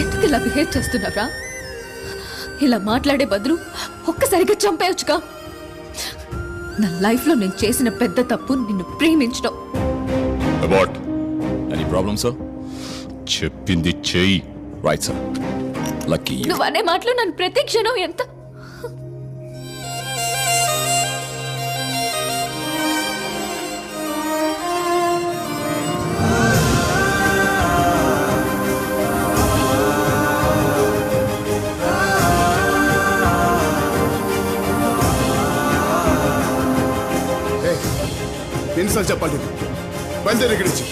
ఎందుకు ఇలా బిహేవ్ చేస్తున్నావురా? ఇలా మాట్లాడే బదులు ఒక్కసారిగా చంపేయొచ్చుగా. నా లైఫ్ లో నేను చేసిన పెద్ద తప్పు నిన్ను ప్రేమించడం. About any problem sir? చెప్పింది చెయ్యి. Right sir. లక్కీ నువ్వు అనే మాటలు నన్ను ప్రతి క్షణం ఎంత ఎన్నిసార్లు చెప్పాలి? బయలుదేరి ఇక్కడి నుంచి.